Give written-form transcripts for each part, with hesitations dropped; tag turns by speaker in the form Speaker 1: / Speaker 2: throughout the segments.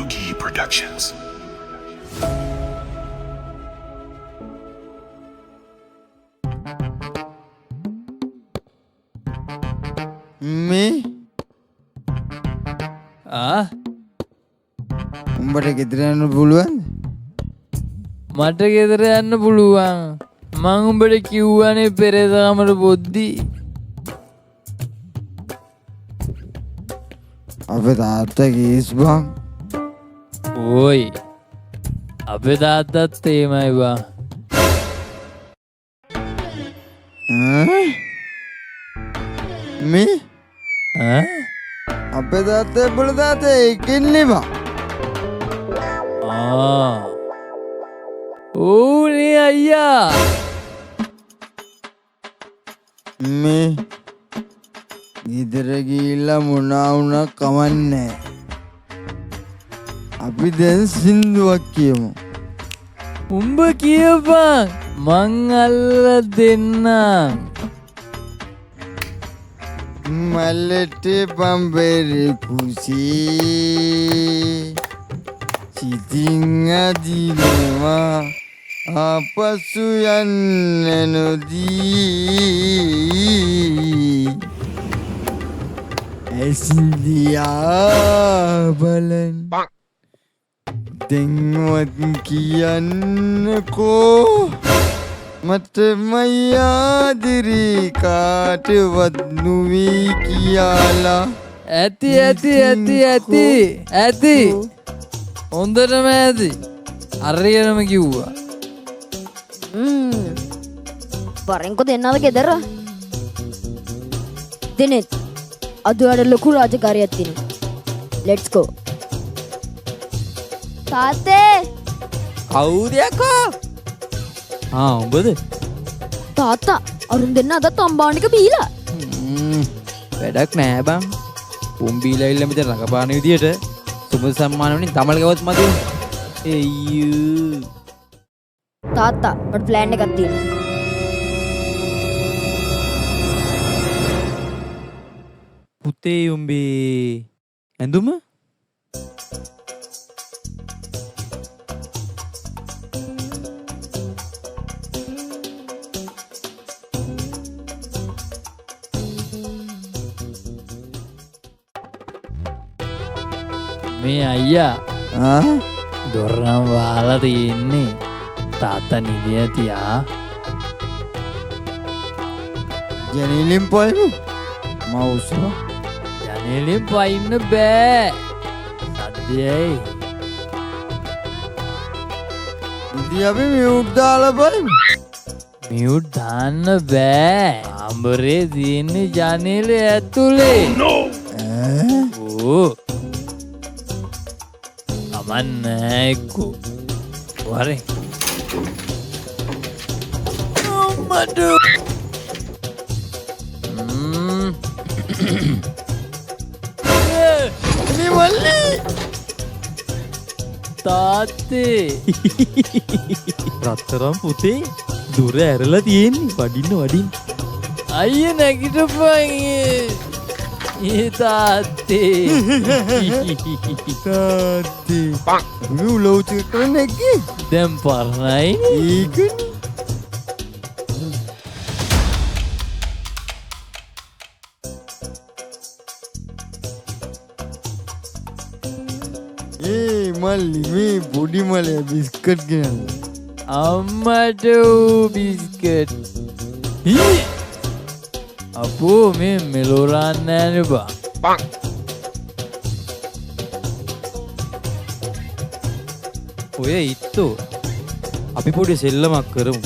Speaker 1: Doogie Productions.
Speaker 2: මේ උඹට ගෙදර යන්න පුළුවන්ද?
Speaker 3: මට ගෙදර යන්න පුළුවන්. මං උඹට කිව්වනේ පෙරේදාමර බොද්දි.
Speaker 2: අපේ තාත්තා කේස් බං.
Speaker 3: ඕයි අපේ තාත්තත් එහෙමයි බං.
Speaker 2: මේ අපේ තාත්තා උඹේ තාත්තා එකෙන්නේ බං.
Speaker 3: ඕනේ අයියා.
Speaker 2: මේ ගෙදර ගිහිල්ලා මොනා වුණා කමන්නේ. අපි දැන් සින්දුවක් කියමු.
Speaker 3: උඹ කියපන් මං අල්ලලා දෙන්නම්.
Speaker 2: මල්ලට පම්බෙරි කුසී සිතින් අදිනවා ආපසු යන්න නොදී ඇසින්දියා බලන් දෙන්වත් කියන්නකෝ මට මයාදිරි කාටවත් නුවී කියලා.
Speaker 3: ඇති හොඳටම ඇති. අරයනම කිව්වා.
Speaker 4: වරෙන්කො දෙන්නද ගෙදර දෙනෙත් අදට ලොකු රාජකාරයක් තින. ලෙට්ස් ගෝ. තාත්තේ
Speaker 3: කවුදයකෝ? උඹද?
Speaker 4: තාත්තා අරුන් දෙන්න අදත් අම්බානික බීලා.
Speaker 3: වැඩක් නෑ බං. උම්බීලා ඉල්ල මෙතන රඟපාන විදියට සුබ සම්මාන වලින් තමල් ගවත් මදි. එය්යෝ.
Speaker 4: තාත්තා මට ප්ලෑන් එකක් තියෙනවා.
Speaker 3: පුතේ උම්බේ ඇඳුම මේ අයියා දොරනම් වාලා තියෙන්නේ. තාත්තා නිදිය තියා.
Speaker 2: ජනේලෙන් පොයමු මවුසෝ.
Speaker 3: ජනේලෙන් පයින්න බෑ. සද්දයයි.
Speaker 2: ඉතින් අපි මියුට් දාලා බලමු.
Speaker 3: මියුට් දාන්න බෑ. ආම්බරේ තියෙන්නේ ජනේලේ ඇතුලේ. ඕ අමන්නේ එක්කෝ. වරේ. අම්මඩෝ. තාත්තේ
Speaker 5: රත්තරම් පුතේ දුර ඇරලා තියෙන්නේ. වඩින්න
Speaker 3: අයිය නැගිටපන්. ඒ තාත්තේ
Speaker 2: මේ උලව්ච කරන එකේ
Speaker 3: දැන් පරණයි.
Speaker 2: ඒකනේ. මල්ලි මේ පොඩි මලේ බිස්කට් ගෙනල්ල.
Speaker 3: අම්මට බිස්කට්. අපෝ මේ මෙලෝරන්න නෑනේ බං.
Speaker 5: ඔය ඉත්තෝ අපි පොඩි සෙල්ලමක් කරමු.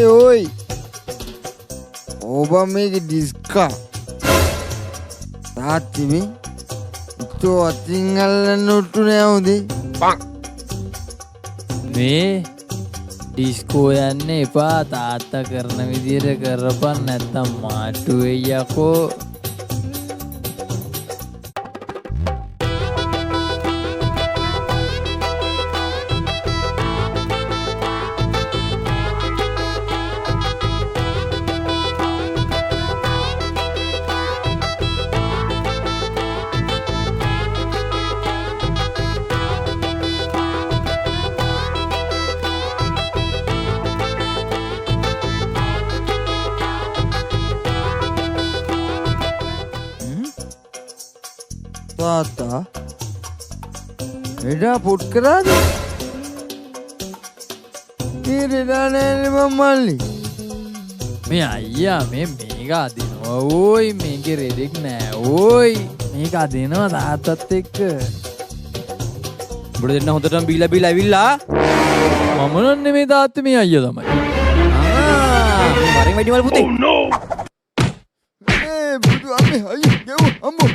Speaker 2: ඕයි ඔබ මේක ඩිස්කා තාත්තිමි ඉතෝ අතින් අල්ලන්න ඔට්ටු නෑවුදේ
Speaker 3: මේ ඩිස්කෝ යන්න එපා තාත්තා කරන විදියට කරපන් නැත්තම් මාට්ටු වෙයි යකෝ.
Speaker 2: තාත්තා එඩා පොට් කරාද? මේ රෙඩා නෑනේ මල්ලි.
Speaker 3: මේ අයියා මේක අදිනවා ඕයි මේකේ රෙඩෙක් නෑ ඕයි මේක අදිනවා තාත්තත් එක්ක. උඹට දෙන්න හොඳටම බීලා ඇවිල්ලා මම නම් නෙමෙයි තාත්තේ මේ අයියා තමයි. මේ වරෙන් වැඩි මල් පුතේ.
Speaker 2: බුදු අම්මේ අයියෝ අම්මෝ